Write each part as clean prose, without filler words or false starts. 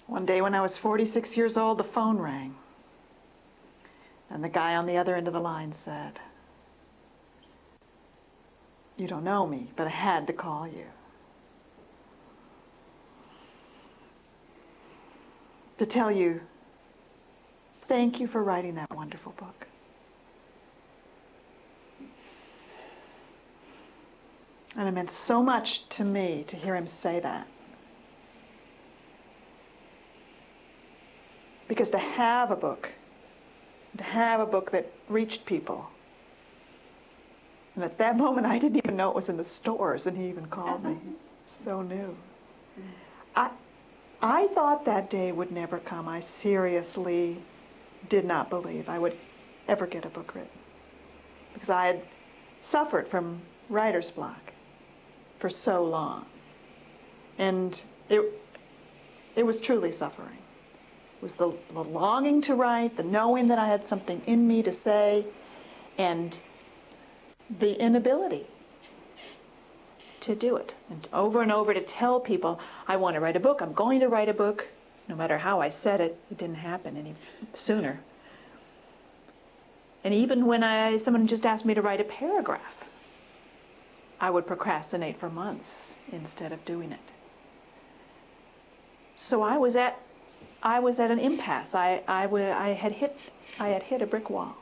One day when I was 46 years old, the phone rang. And the guy on the other end of the line said, "You don't know me, but I had to call you to tell you thank you for writing that wonderful book." And it meant so much to me to hear him say that. Because to have a book that reached people, and at that moment I didn't even know it was in the stores, and he even called me. So new. I thought that day would never come. I seriously did not believe I would ever get a book written, because I had suffered from writer's block for so long, and it was truly suffering. It was the longing to write, the knowing that I had something in me to say, and the inability to do it. And over to tell people, I want to write a book, I'm going to write a book. No matter how I said it, it didn't happen any sooner. And even when someone just asked me to write a paragraph, I would procrastinate for months instead of doing it. So I was at an impasse. I had hit a brick wall.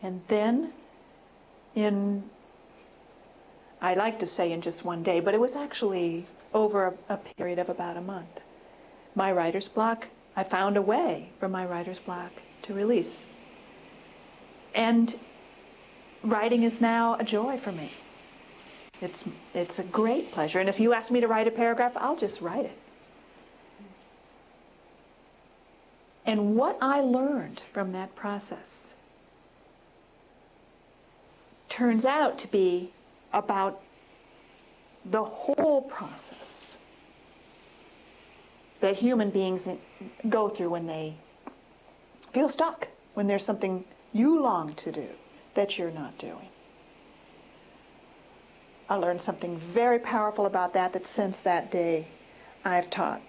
And then I like to say in just one day, but it was actually over a period of about a month, my writer's block, I found a way for my writer's block to release. And writing is now a joy for me. It's a great pleasure. And if you ask me to write a paragraph, I'll just write it. And what I learned from that process turns out to be about the whole process that human beings go through when they feel stuck, when there's something you long to do that you're not doing. I learned something very powerful about that since that day I've taught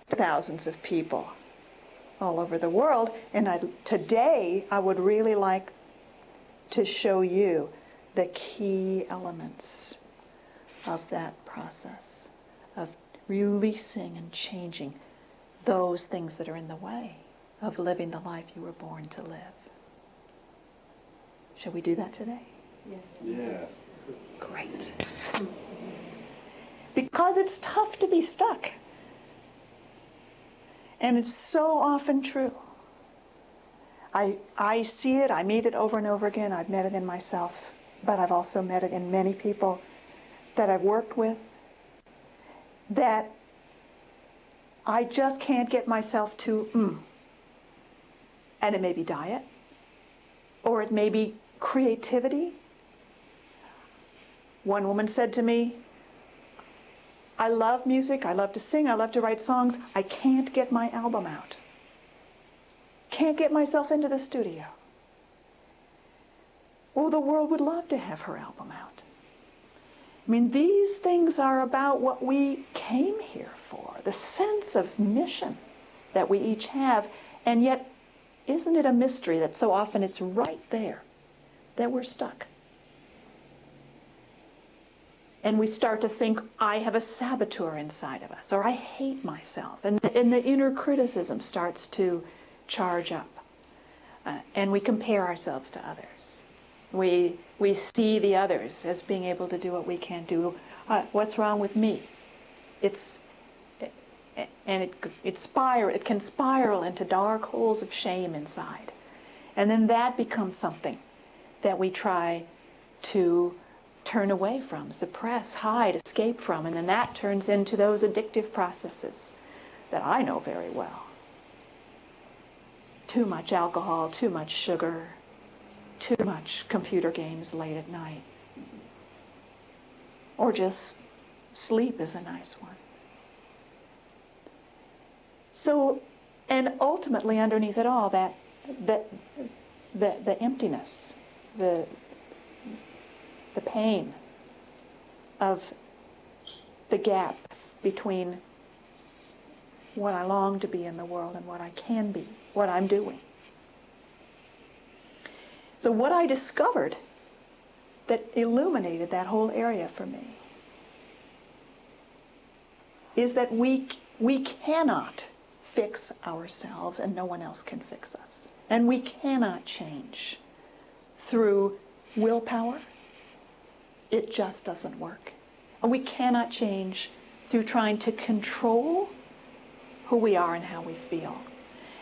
thousands of people all over the world. And today I would really like to show you the key elements of that process of releasing and changing those things that are in the way of living the life you were born to live. Shall we do that today? Yes. Yeah. Great. Because it's tough to be stuck. And it's so often true. I see it, I meet it over and over again. I've met it in myself, but I've also met it in many people that I've worked with, that I just can't get myself to, And it may be diet, or it may be creativity. One woman said to me, I love music, I love to sing, I love to write songs. I can't get my album out. Can't get myself into the studio. Well, the world would love to have her album out. I mean, these things are about what we came here for, the sense of mission that we each have. And yet, isn't it a mystery that so often it's right there that we're stuck? And we start to think, I have a saboteur inside of us, or I hate myself. And the inner criticism starts to charge up. And we compare ourselves to others. We see the others as being able to do what we can't do. What's wrong with me? It can spiral into dark holes of shame inside. And then that becomes something that we try to turn away from, suppress, hide, escape from, and then that turns into those addictive processes that I know very well. Too much alcohol, too much sugar, too much computer games late at night. Or just sleep is a nice one. So, and ultimately underneath it all, the emptiness, the pain of the gap between what I long to be in the world and what I can be, what I'm doing. So what I discovered that illuminated that whole area for me is that we cannot fix ourselves, and no one else can fix us. And we cannot change through willpower. It just doesn't work. And we cannot change through trying to control who we are and how we feel.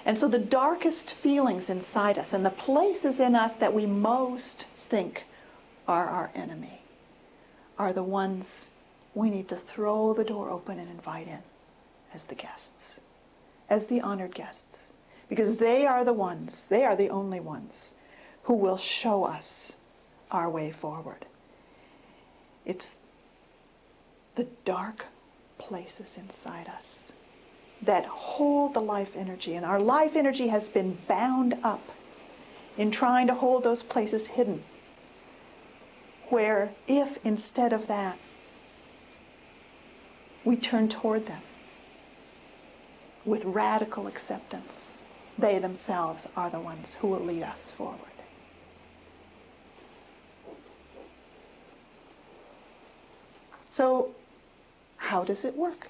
And so the darkest feelings inside us and the places in us that we most think are our enemy are the ones we need to throw the door open and invite in as the guests, as the honored guests, because they are the ones, they are the only ones who will show us our way forward. It's the dark places inside us that hold the life energy, and our life energy has been bound up in trying to hold those places hidden, where if instead of that we turn toward them with radical acceptance, they themselves are the ones who will lead us forward. So, how does it work?